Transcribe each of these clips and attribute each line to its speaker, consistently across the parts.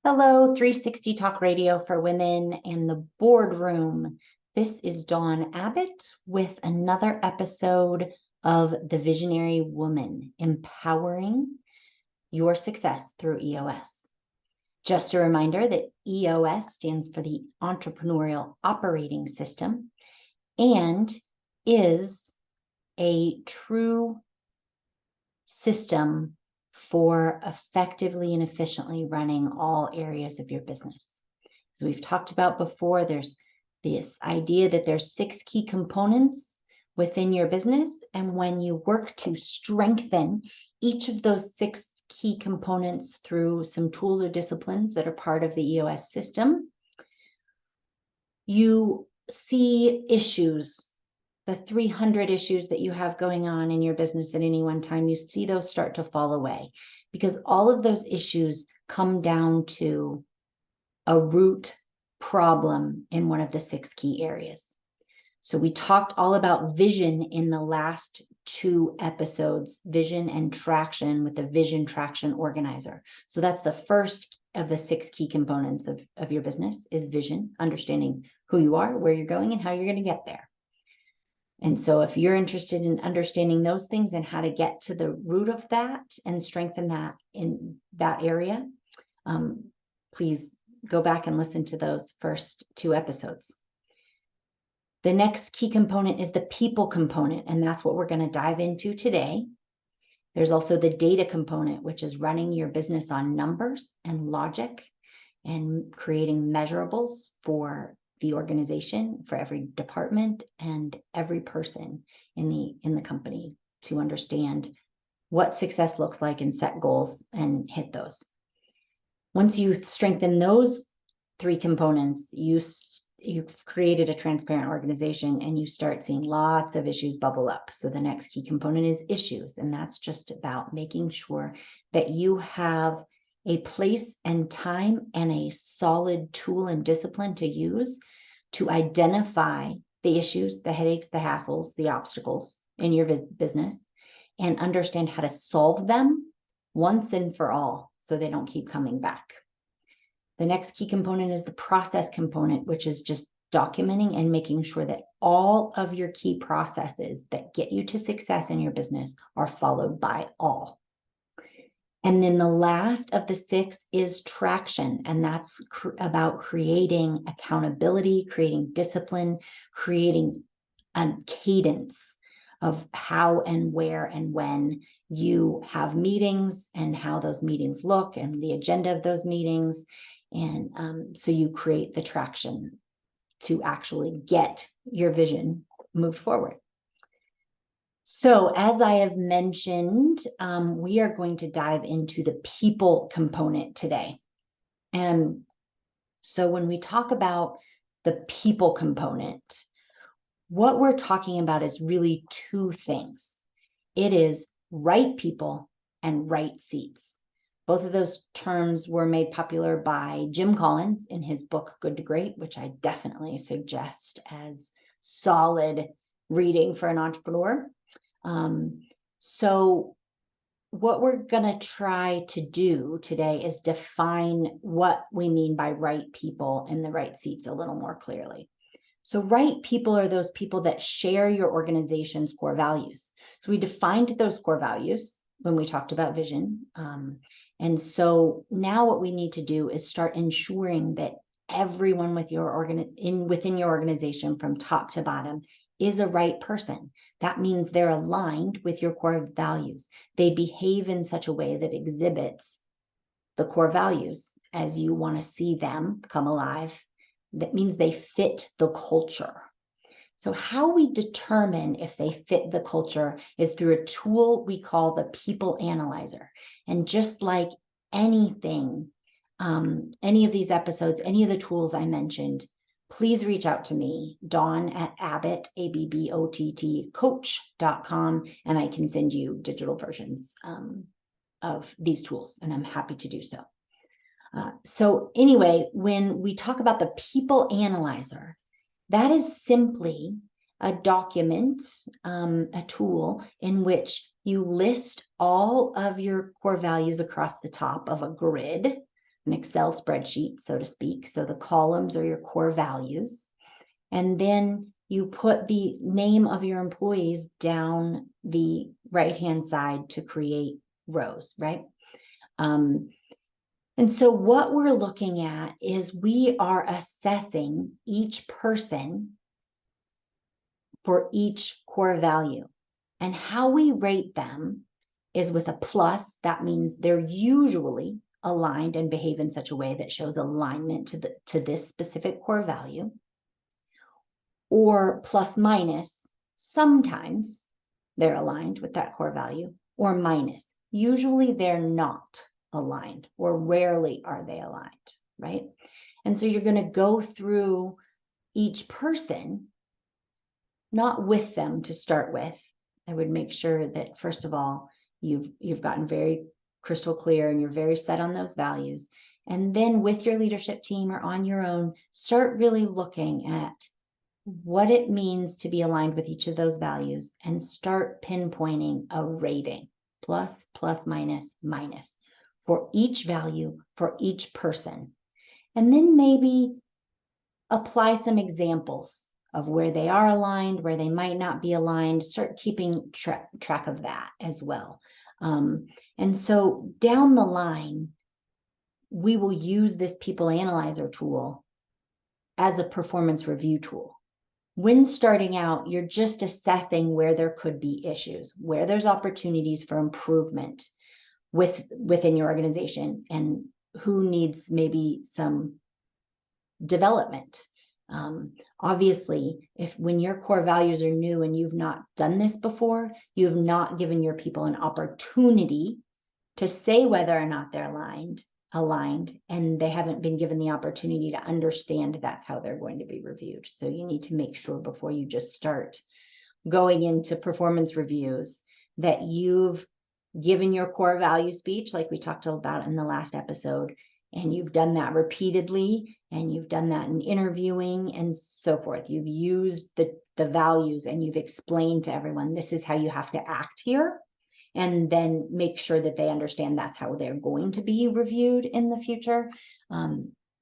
Speaker 1: Hello, 360 Talk Radio for Women and the Boardroom. This is Dawn Abbott with another episode of The Visionary Woman, empowering your success through EOS. Just a reminder that EOS stands for the Entrepreneurial Operating System and is a true system for effectively and efficiently running all areas of your business. As we've talked about before, there's this idea that there's 6 key components within your business. And when you work to strengthen each of those 6 key components through some tools or disciplines that are part of the EOS system, you see issues, the 300 issues that you have going on in your business at any one time, you see those start to fall away because all of those issues come down to a root problem in one of the 6 key areas. So we talked all about vision in the last 2 episodes, vision and traction with the Vision Traction Organizer. So that's the first of the 6 key components of your business is vision, understanding who you are, where you're going, and how you're going to get there. And so if you're interested in understanding those things and how to get to the root of that and strengthen that in that area, please go back and listen to those first 2 episodes. The next key component is the people component, and that's what we're going to dive into today. There's also the data component, which is running your business on numbers and logic and creating measurables for the organization, for every department and every person in the company to understand what success looks like and set goals and hit those. Once you strengthen those 3 components, you've created a transparent organization and you start seeing lots of issues bubble up. So the next key component is issues, and that's just about making sure that you have a place and time and a solid tool and discipline to use to identify the issues, the headaches, the hassles, the obstacles in your business, and understand how to solve them once and for all so they don't keep coming back. The next key component is the process component, which is just documenting and making sure that all of your key processes that get you to success in your business are followed by all. And then the last of the 6 is traction, and that's about creating accountability, creating discipline, creating a cadence of how and where and when you have meetings and how those meetings look and the agenda of those meetings. And so you create the traction to actually get your vision moved forward. So as I have mentioned, we are going to dive into the people component today. And so when we talk about the people component, what we're talking about is really 2 things. It is right people and right seats. Both of those terms were made popular by Jim Collins in his book, Good to Great, which I definitely suggest as solid reading for an entrepreneur. So what we're going to try to do today is define what we mean by right people in the right seats a little more clearly. So right people are those people that share your organization's core values. So we defined those core values when we talked about vision. And so now what we need to do is start ensuring that everyone with within your organization from top to bottom is a right person. That means they're aligned with your core values. They behave in such a way that exhibits the core values as you want to see them come alive. That means they fit the culture. So how we determine if they fit the culture is through a tool we call the People Analyzer. And just like anything, any of these episodes, any of the tools I mentioned, please reach out to me, Dawn at Abbott, ABBOTT, coach.com, and I can send you digital versions of these tools, and I'm happy to do so. So anyway, when we talk about the People Analyzer, that is simply a document, a tool in which you list all of your core values across the top of a grid an Excel spreadsheet, so to speak. So the columns are your core values. And then you put the name of your employees down the right-hand side to create rows, right? And so what we're looking at is we are assessing each person for each core value. And how we rate them is with a plus. That means they're usually aligned and behave in such a way that shows alignment to this specific core value. Or plus minus, sometimes they're aligned with that core value, or minus. Usually they're not aligned, or rarely are they aligned, right? And so you're going to go through each person, not with them to start with. I would make sure that, first of all, you've gotten very crystal clear and you're very set on those values. And then with your leadership team or on your own, start really looking at what it means to be aligned with each of those values and start pinpointing a rating, plus, plus, minus, minus, for each value, for each person. And then maybe apply some examples of where they are aligned, where they might not be aligned. Start keeping track of that as well. And so down the line, we will use this People Analyzer tool as a performance review tool. When starting out, you're just assessing where there could be issues, where there's opportunities for improvement within your organization, and who needs maybe some development. Obviously, when your core values are new and you've not done this before, you have not given your people an opportunity to say whether or not they're aligned, and they haven't been given the opportunity to understand that's how they're going to be reviewed. So you need to make sure before you just start going into performance reviews that you've given your core value speech, like we talked about in the last episode, and you've done that repeatedly, and you've done that in interviewing and so forth. You've used the values and you've explained to everyone, this is how you have to act here. And then make sure that they understand that's how they're going to be reviewed in the future.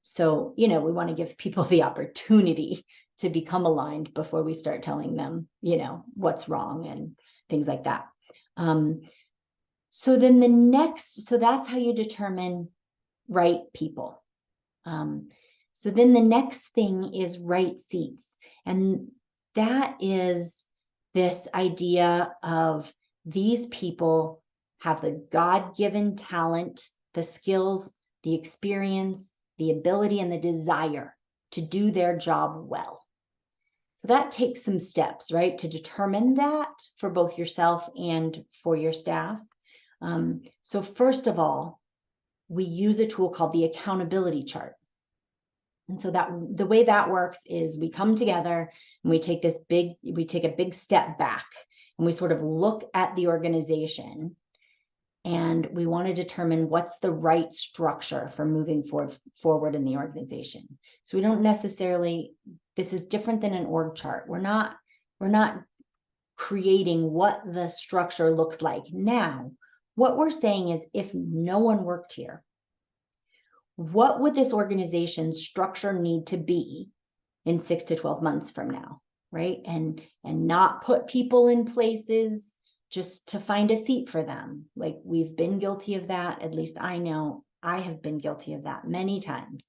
Speaker 1: So, we want to give people the opportunity to become aligned before we start telling them, what's wrong and things like that. So that's how you determine right people. So then the next thing is right seats. And that is this idea of these people have the God-given talent, the skills, the experience, the ability, and the desire to do their job well. So that takes some steps, right, to determine that for both yourself and for your staff. So first of all, we use a tool called the accountability chart. And so the way that works is we come together and we take a big step back, and we sort of look at the organization, and we want to determine what's the right structure for moving forward in the organization. So we don't necessarily, this is different than an org chart. We're not creating what the structure looks like now. What we're saying is, if no one worked here, what would this organization's structure need to be in 6 to 12 months from now, right? And not put people in places just to find a seat for them. Like, we've been guilty of that. At least I know I have been guilty of that many times,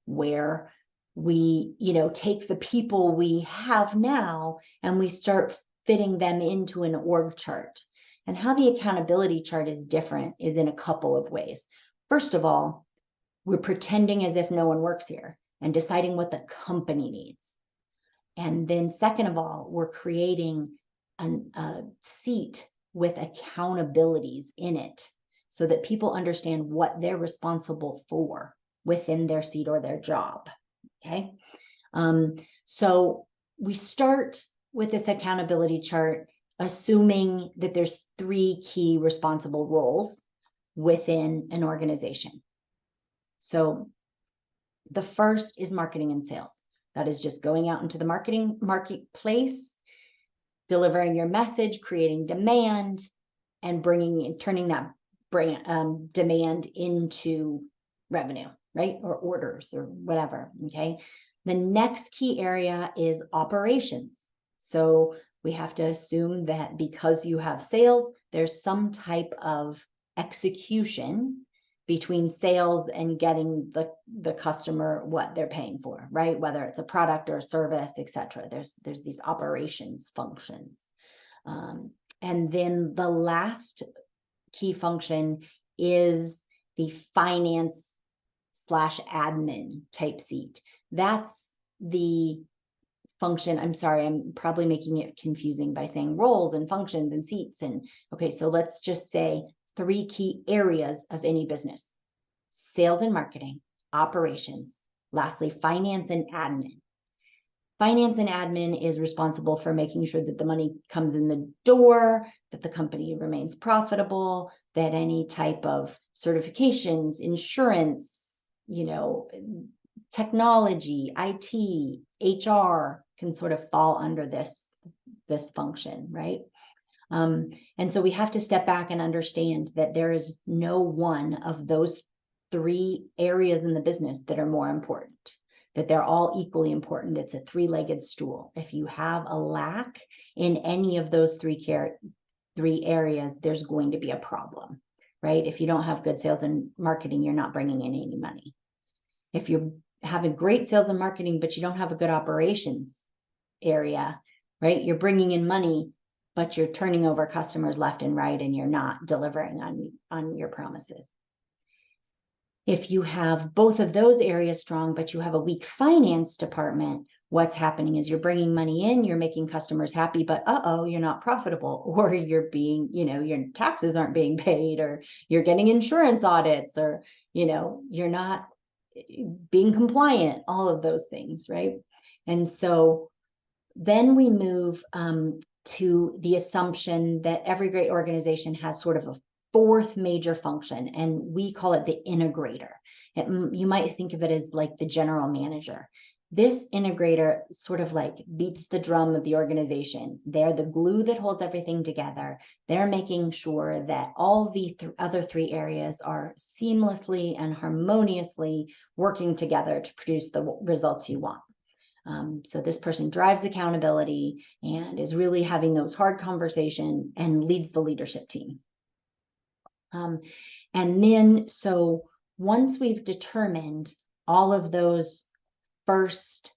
Speaker 1: where we, take the people we have now and we start fitting them into an org chart. And how the accountability chart is different is in a couple of ways. First of all, we're pretending as if no one works here and deciding what the company needs. And then second of all, we're creating a seat with accountabilities in it so that people understand what they're responsible for within their seat or their job, okay? So we start with this accountability chart, assuming that there's 3 key responsible roles within an organization. So the first is marketing and sales. That is just going out into the marketplace, delivering your message, creating demand, and turning that demand into revenue, right? Or orders or whatever, okay? The next key area is operations. So we have to assume that because you have sales, there's some type of execution between sales and getting the customer what they're paying for, right? Whether it's a product or a service, etc. There's these operations functions. And then the last key function is the finance / admin type seat. That's the function. I'm sorry, I'm probably making it confusing by saying roles and functions and seats. And okay, so let's just say 3 key areas of any business: sales and marketing, operations, lastly, finance and admin. Finance and admin is responsible for making sure that the money comes in the door, that the company remains profitable, that any type of certifications, insurance, technology, IT, HR can sort of fall under this function, right? And so we have to step back and understand that there is no one of those 3 areas in the business that are more important, that they're all equally important. It's a 3-legged stool. If you have a lack in any of those 3 areas, there's going to be a problem, right? If you don't have good sales and marketing, you're not bringing in any money. If you're having great sales and marketing, but you don't have a good operations area, right? You're bringing in money, but you're turning over customers left and right, and you're not delivering on your promises. If you have both of those areas strong, but you have a weak finance department, what's happening is you're bringing money in, you're making customers happy, but you're not profitable, or you're being, your taxes aren't being paid, or you're getting insurance audits, or, you're not being compliant, all of those things, right? And so then we move to the assumption that every great organization has sort of a 4th major function, and we call it the integrator. You might think of it as like the general manager. This integrator sort of like beats the drum of the organization. They're the glue that holds everything together. They're making sure that all the other 3 areas are seamlessly and harmoniously working together to produce the results you want. So this person drives accountability and is really having those hard conversations and leads the leadership team. And then, so once we've determined all of those first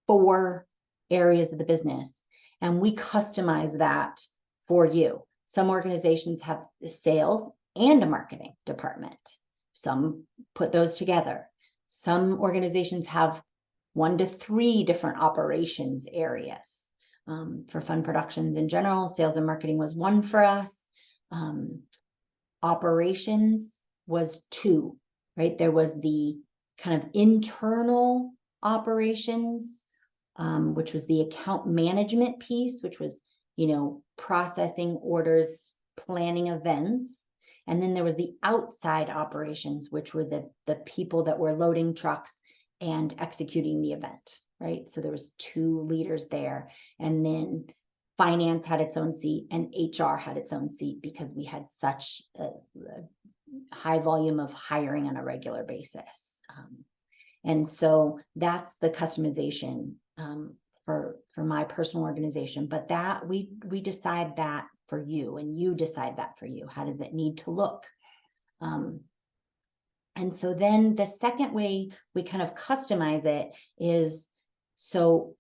Speaker 1: 4 areas of the business, and we customize that for you. Some organizations have sales and a marketing department. Some put those together. Some organizations have 1 to 3 different operations areas. For Fun Productions in general, sales and marketing was 1 for us. Operations was 2, right? There was the kind of internal operations, which was the account management piece, which was, processing orders, planning events. And then there was the outside operations, which were the people that were loading trucks and executing the event, right? So there was 2 leaders there. And then finance had its own seat and HR had its own seat, because we had such a high volume of hiring on a regular basis. And so that's the customization for my personal organization. But that we decide that for you, and you decide that for you. How does it need to look? And so then the second way we kind of customize it is, so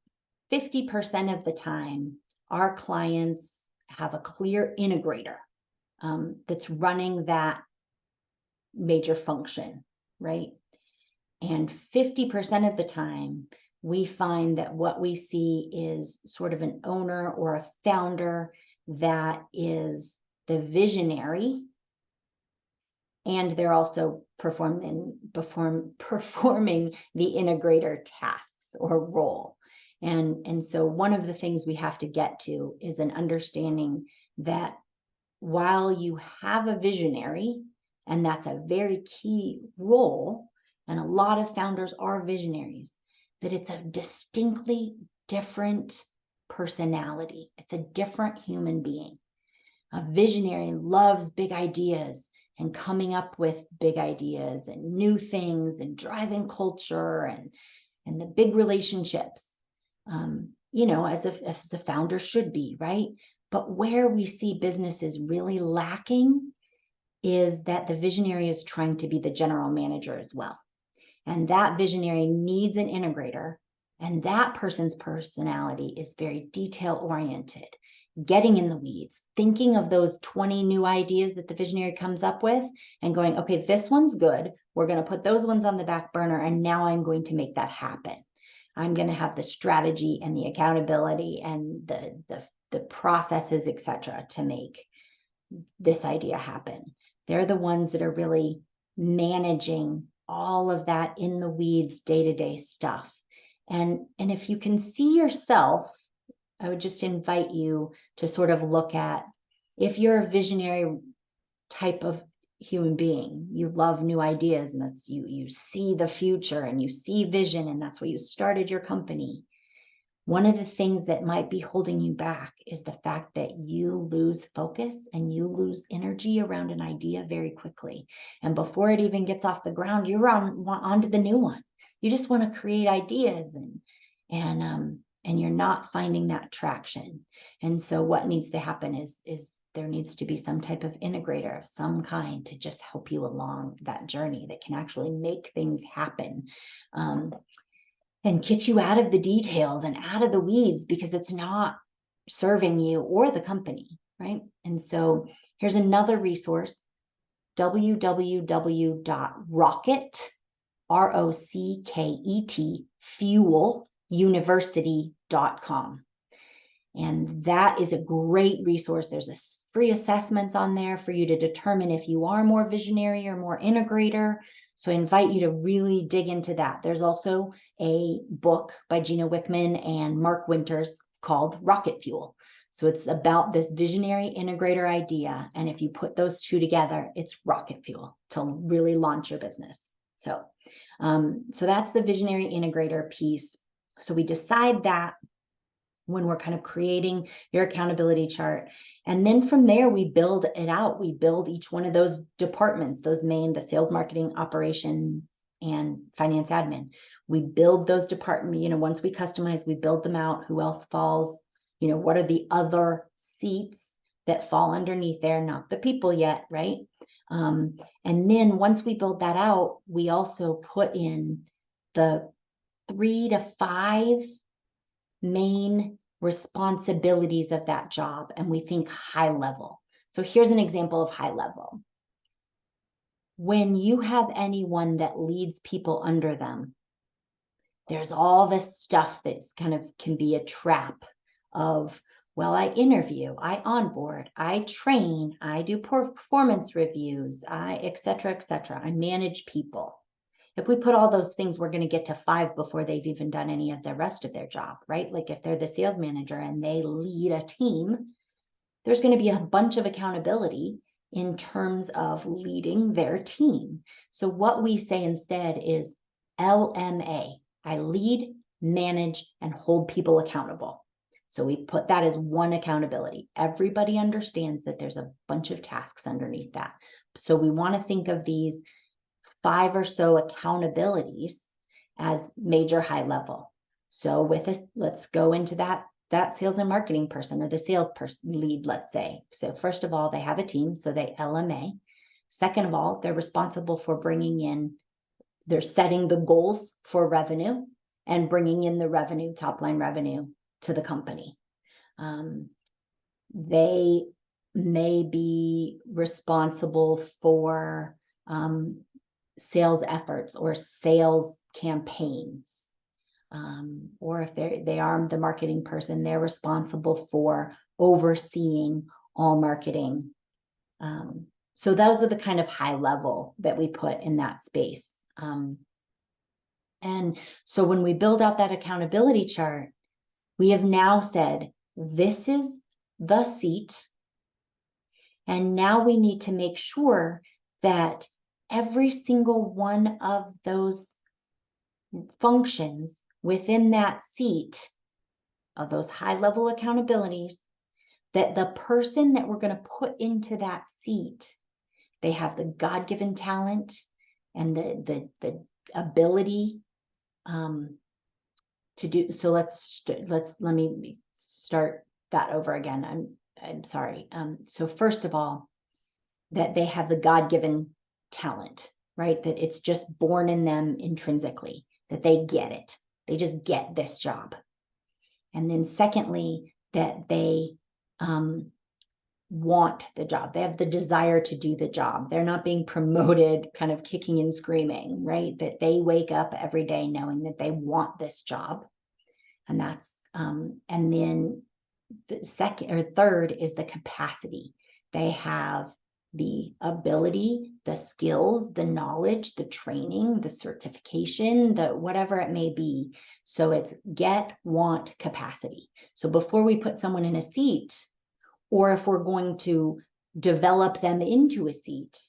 Speaker 1: 50% of the time, our clients have a clear integrator that's running that major function, right? And 50% of the time, we find that what we see is sort of an owner or a founder that is the visionary, and they're also performing the integrator tasks or role. And so one of the things we have to get to is an understanding that while you have a visionary, and that's a very key role, and a lot of founders are visionaries, that it's a distinctly different personality. It's a different human being. A visionary loves big ideas and coming up with big ideas and new things and driving culture and the big relationships, as a founder should be, right? But where we see businesses really lacking is that the visionary is trying to be the general manager as well. And that visionary needs an integrator. And that person's personality is very detail oriented, getting in the weeds, thinking of those 20 new ideas that the visionary comes up with and going, okay, this one's good. We're going to put those ones on the back burner. And now I'm going to make that happen. I'm going to have the strategy and the accountability and the processes, et cetera, to make this idea happen. They're the ones that are really managing all of that in the weeds, day-to-day stuff. And if you can see yourself, I would just invite you to sort of look at, if you're a visionary type of human being, you love new ideas, and that's you see the future and you see vision, and that's why you started your company. One of the things that might be holding you back is the fact that you lose focus and you lose energy around an idea very quickly. And before it even gets off the ground, you're on to the new one. You just want to create ideas and you're not finding that traction. And so what needs to happen is there needs to be some type of integrator of some kind to just help you along that journey that can actually make things happen. And get you out of the details and out of the weeds, because it's not serving you or the company, right? And so here's another resource, www.rocket, ROCKET, fueluniversity.com. And that is a great resource. There's a free assessments on there for you to determine if you are more visionary or more integrator. So I invite you to really dig into that. There's also a book by Gino Wickman and Mark Winters called Rocket Fuel. So it's about this visionary integrator idea. And if you put those two together, it's rocket fuel to really launch your business. So that's the visionary integrator piece. So we decide that when we're kind of creating your accountability chart. And then from there, we build it out. We build each one of those departments, the sales, marketing, operation, and finance admin. We build those departments, once we customize, we build them out. Who else falls, what are the other seats that fall underneath there? Not the people yet, right? And then once we build that out, we also put in the 3 to 5 main responsibilities of that job, and we think high level. So here's an example of high level. When you have anyone that leads people under them, there's all this stuff that's kind of can be a trap of, well, I interview, I onboard, I train, I do performance reviews, et cetera, I manage people. If we put all those things, we're going to get to 5 before they've even done any of the rest of their job, right? Like if they're the sales manager and they lead a team, there's going to be a bunch of accountability in terms of leading their team. So what we say instead is LMA. I lead, manage, and hold people accountable. So we put that as one accountability. Everybody understands that there's a bunch of tasks underneath that. So we want to think of these 5 or so accountabilities as major high level. So let's go into that sales and marketing person, or the sales person lead, let's say. So first of all, they have a team, so they LMA. Second of all, they're responsible for they're setting the goals for revenue and bringing in the revenue, top line revenue to the company. They may be responsible for sales efforts or sales campaigns. Or if they are the marketing person, they're responsible for overseeing all marketing. So those are the kind of high level that we put in that space. And so when we build out that accountability chart, we have now said, this is the seat. And now we need to make sure that every single one of those functions within that seat, of those high-level accountabilities, that the person that we're going to put into that seat they have the God-given talent and the ability to do. So let me start that over again. I'm sorry. So first of all, that they have the God-given talent, right? That it's just born in them intrinsically, that they get it. They just get this job. And then secondly, that they want the job. They have the desire to do the job. They're not being promoted kind of kicking and screaming, right? That they wake up every day knowing that they want this job. And that's, and then the second or third is the capacity. They have the ability, the skills, the knowledge, the training, the certification, the whatever it may be. So it's get, want, capacity. So before we put someone in a seat, or if we're going to develop them into a seat,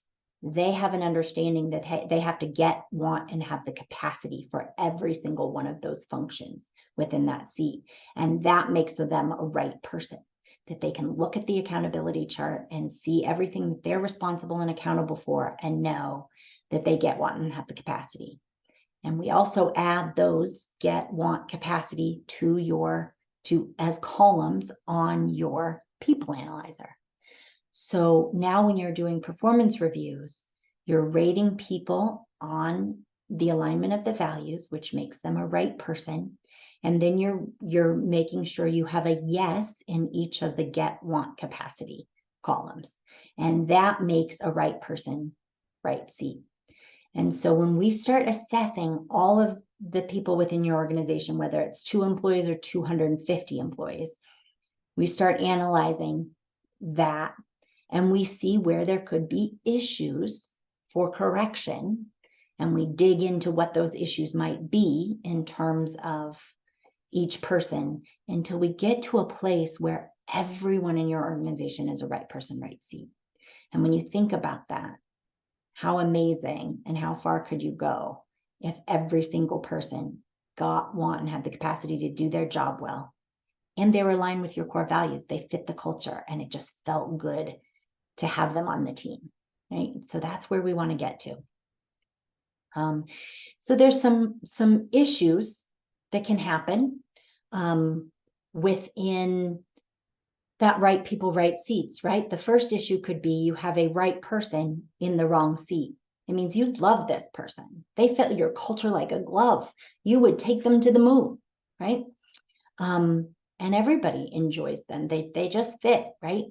Speaker 1: they have an understanding that they have to get, want, and have the capacity for every single one of those functions within that seat. And that makes them a right person, that they can look at the accountability chart and see everything that they're responsible and accountable for and know that they get, want, and have the capacity. And we also add those get, want, capacity to as columns on your people analyzer. So now when you're doing performance reviews, you're rating people on the alignment of the values, which makes them a right person. And then you're making sure you have a yes in each of the get, want, capacity columns. And that makes a right person, right seat. And so when we start assessing all of the people within your organization, whether it's 2 employees or 250 employees, we start analyzing that and we see where there could be issues for correction. And we dig into what those issues might be in terms of each person until we get to a place where everyone in your organization is a right person, right seat. And when you think about that, how amazing and how far could you go if every single person got, want, and had the capacity to do their job well, and they were aligned with your core values. They fit the culture, and it just felt good to have them on the team, right? So that's where we want to get to. So there's some issues that can happen within that right people, right seats, right? The first issue could be you have a right person in the wrong seat. It means you love this person. They fit your culture like a glove. You would take them to the moon, right? And everybody enjoys them. They just fit, right?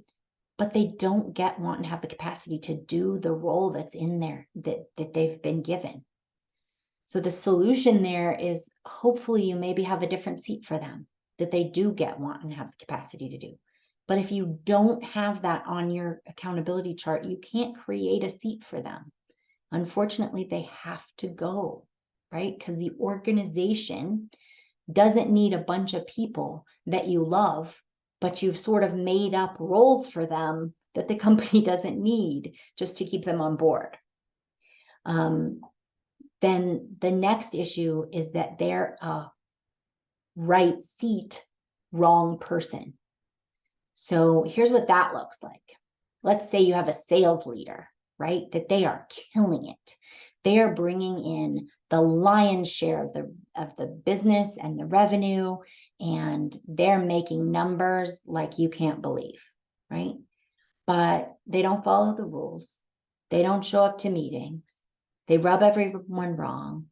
Speaker 1: But they don't get, want, and have the capacity to do the role that's in there that they've been given. So the solution there is hopefully you maybe have a different seat for them that they do get, want, and have the capacity to do. But if you don't have that on your accountability chart, you can't create a seat for them. Unfortunately, they have to go, right? Because the organization doesn't need a bunch of people that you love, but you've sort of made up roles for them that the company doesn't need just to keep them on board. Then the next issue is that they're a right seat, wrong person. So here's what that looks like. Let's say you have a sales leader, right? That they are killing it. They are bringing in the lion's share of the business and the revenue, and they're making numbers like you can't believe, right? But they don't follow the rules. They don't show up to meetings. They rub everyone wrong.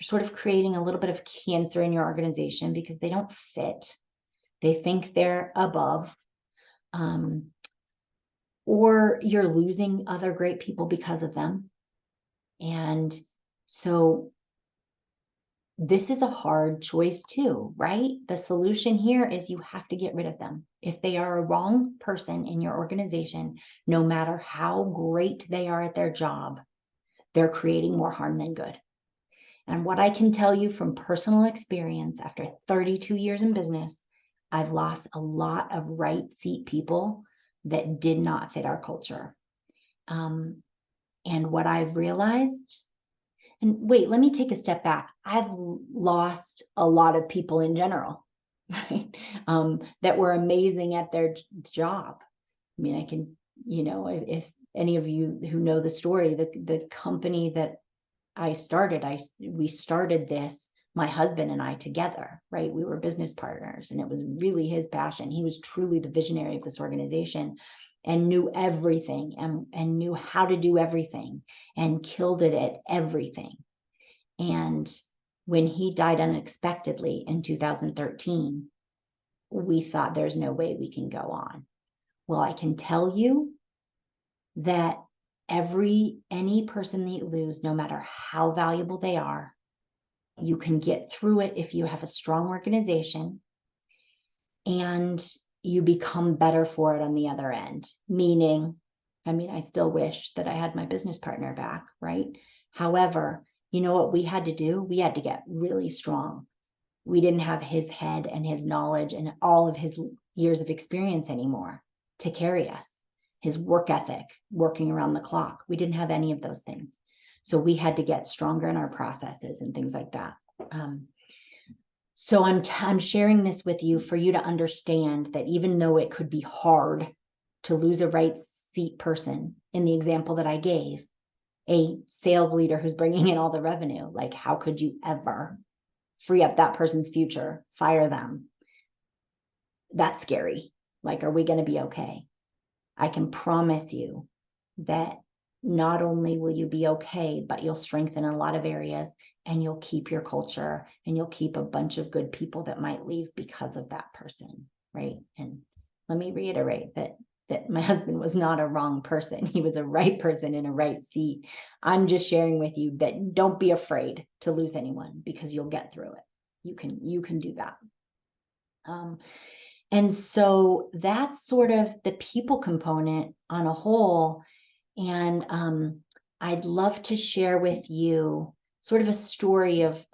Speaker 1: You're sort of creating a little bit of cancer in your organization because they don't fit. They think they're above. Or you're losing other great people because of them. And so this is a hard choice too, right? The solution here is you have to get rid of them. If they are a wrong person in your organization, no matter how great they are at their job, they're creating more harm than good. And what I can tell you from personal experience, after 32 years in business, I've lost a lot of right seat people that did not fit our culture. And what I've realized, and wait, let me take a step back. I've lost a lot of people in general, right? That were amazing at their job. I mean, I can, if any of you who know the story, the company that I started, we started this, my husband and I together, right? We were business partners, and it was really his passion. He was truly the visionary of this organization and knew everything and knew how to do everything and killed it at everything. And when he died unexpectedly in 2013, we thought there's no way we can go on. Well, I can tell you that any person that you lose, no matter how valuable they are, you can get through it if you have a strong organization, and you become better for it on the other end. Meaning, I mean, I still wish that I had my business partner back, right? However, you know what we had to do? We had to get really strong. We didn't have his head and his knowledge and all of his years of experience anymore to carry us. His work ethic, working around the clock. We didn't have any of those things. So we had to get stronger in our processes and things like that. So I'm sharing this with you for you to understand that even though it could be hard to lose a right seat person, in the example that I gave, a sales leader who's bringing in all the revenue, like how could you ever free up that person's future, fire them? That's scary. Like, are we going to be okay? I can promise you that not only will you be okay, but you'll strengthen a lot of areas, and you'll keep your culture, and you'll keep a bunch of good people that might leave because of that person, right? And let me reiterate that my husband was not a wrong person. He was a right person in a right seat. I'm just sharing with you that don't be afraid to lose anyone, because you'll get through it. You can do that. And so that's sort of the people component on a whole. And I'd love to share with you sort of a story of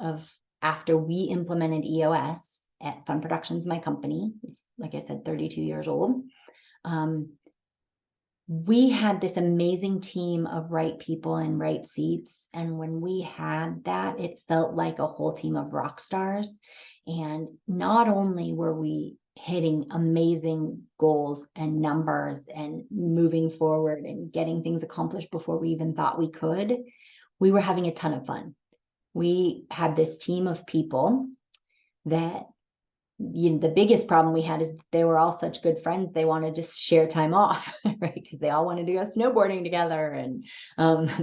Speaker 1: after we implemented EOS at Fun Productions, my company. It's, like I said, 32 years old. We had this amazing team of right people in right seats. And when we had that, it felt like a whole team of rock stars. And not only were we hitting amazing goals and numbers and moving forward and getting things accomplished before we even thought we could, we were having a ton of fun. We had this team of people that, the biggest problem we had is they were all such good friends. They wanted to share time off, right? Because they all wanted to go snowboarding together, and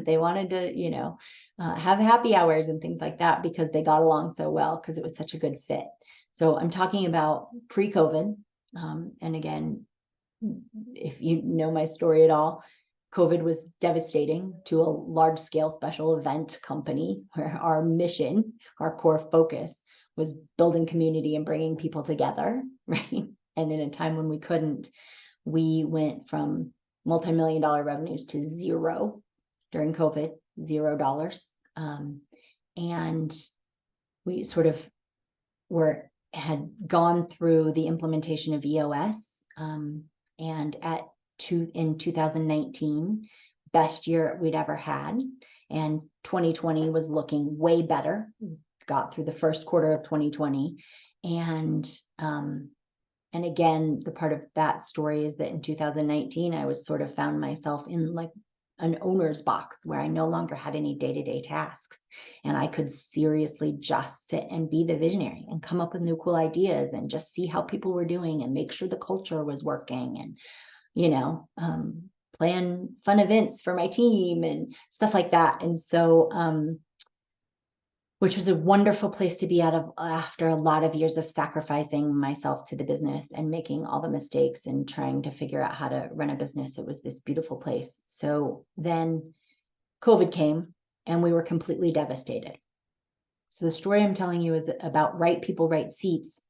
Speaker 1: they wanted to, have happy hours and things like that, because they got along so well, because it was such a good fit. So I'm talking about pre-COVID. And again, if you know my story at all, COVID was devastating to a large scale special event company, where our mission, our core focus, was building community and bringing people together, right? And in a time when we couldn't, we went from multi-million-dollar revenues to zero during COVID, $0. And we sort of had gone through the implementation of EOS, and in 2019, best year we'd ever had, and 2020 was looking way better. Got through the first quarter of 2020, and again, the part of that story is that in 2019, I was sort of found myself in like an owner's box, where I no longer had any day-to-day tasks, and I could seriously just sit and be the visionary and come up with new cool ideas and just see how people were doing and make sure the culture was working, and plan fun events for my team and stuff like that. And so which was a wonderful place to be out of after a lot of years of sacrificing myself to the business and making all the mistakes and trying to figure out how to run a business. It was this beautiful place. So then COVID came, and we were completely devastated. So the story I'm telling you is about right people, right seats.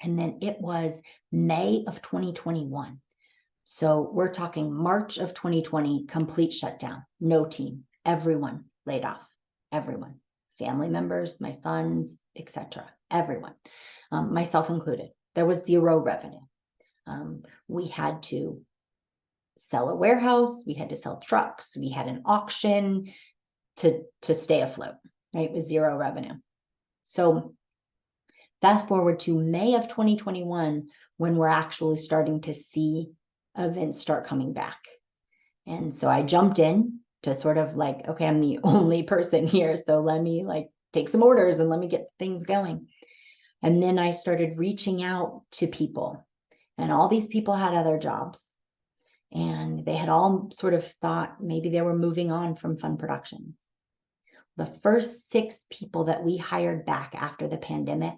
Speaker 1: And then it was May of 2021. So we're talking March of 2020, complete shutdown, no team, everyone laid off, everyone. Family members, my sons, etc. Everyone, myself included. There was zero revenue. We had to sell a warehouse. We had to sell trucks. We had an auction to stay afloat, right? With zero revenue. So fast forward to May of 2021, when we're actually starting to see events start coming back. And so I jumped in to sort of like, okay, I'm the only person here. So let me like take some orders and let me get things going. And then I started reaching out to people, and all these people had other jobs, and they had all sort of thought maybe they were moving on from Fun Productions. The first 6 people that we hired back after the pandemic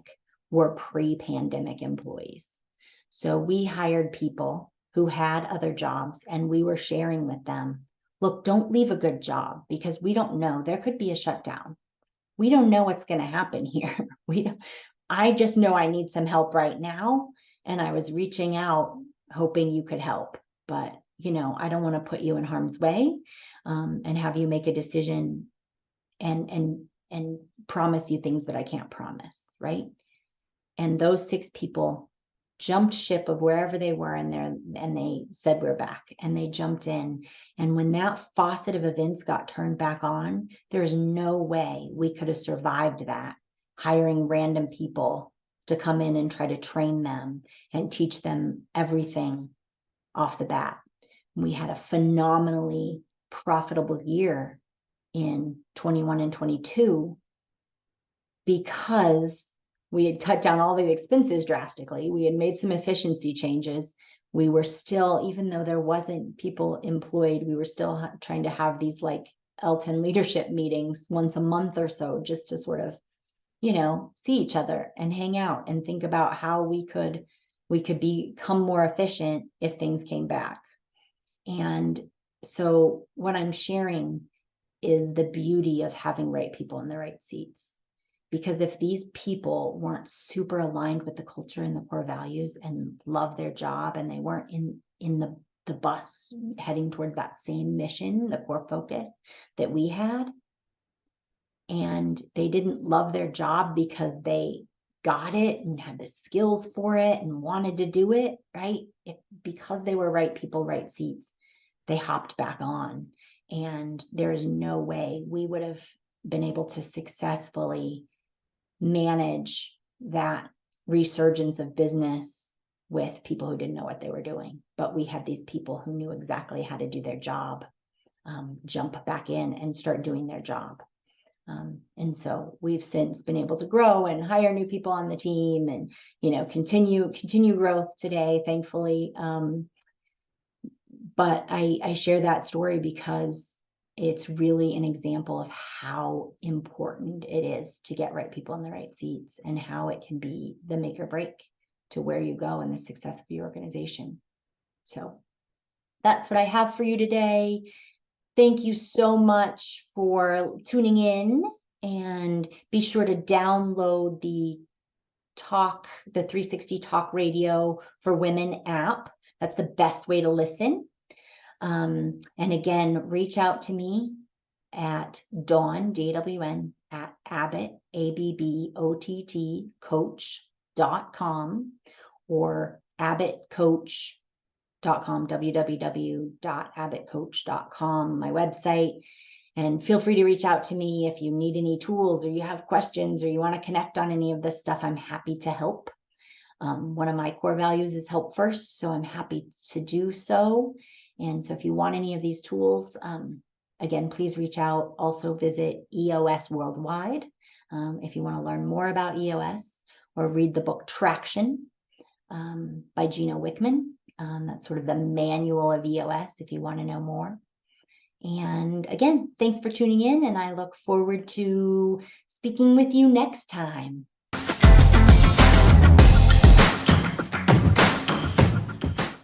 Speaker 1: were pre-pandemic employees. So we hired people who had other jobs, and we were sharing with them, look, don't leave a good job, because we don't know, there could be a shutdown. We don't know what's going to happen here. I just know I need some help right now. And I was reaching out hoping you could help, but I don't want to put you in harm's way, and have you make a decision and promise you things that I can't promise, right? And those 6 people jumped ship of wherever they were in there, and they said, we're back, and they jumped in. And when that faucet of events got turned back on, there's no way we could have survived that, hiring random people to come in and try to train them and teach them everything off the bat. We had a phenomenally profitable year in 21 and 22 because we had cut down all the expenses drastically. We had made some efficiency changes. We were still, even though there wasn't people employed, we were still trying to have these like L10 leadership meetings once a month or so, just to sort of, see each other and hang out and think about how we could become more efficient if things came back. And so what I'm sharing is the beauty of having right people in the right seats. Because if these people weren't super aligned with the culture and the core values and love their job, and they weren't in the bus heading toward that same mission, the core focus that we had, and they didn't love their job because they got it and had the skills for it and wanted to do it, right? Because they were right people, right seats, they hopped back on. And there's no way we would have been able to successfully manage that resurgence of business with people who didn't know what they were doing. But we had these people who knew exactly how to do their job, jump back in and start doing their job. And so we've since been able to grow and hire new people on the team, and continue growth today, thankfully. But I share that story because it's really an example of how important it is to get right people in the right seats, and how it can be the make or break to where you go and the success of your organization. So that's what I have for you today. Thank you so much for tuning in, and be sure to download the 360 Talk Radio for Women app. That's the best way to listen. And again, reach out to me at Dawn, DAWN, at Abbott, ABBOTT, coach.com, or abbottcoach.com, www.abbottcoach.com, my website. And feel free to reach out to me if you need any tools, or you have questions, or you want to connect on any of this stuff. I'm happy to help. One of my core values is help first, so I'm happy to do so. And so if you want any of these tools, again, please reach out. Also visit EOS Worldwide if you want to learn more about EOS, or read the book Traction by Gino Wickman. That's sort of the manual of EOS if you want to know more. And again, thanks for tuning in, and I look forward to speaking with you next time.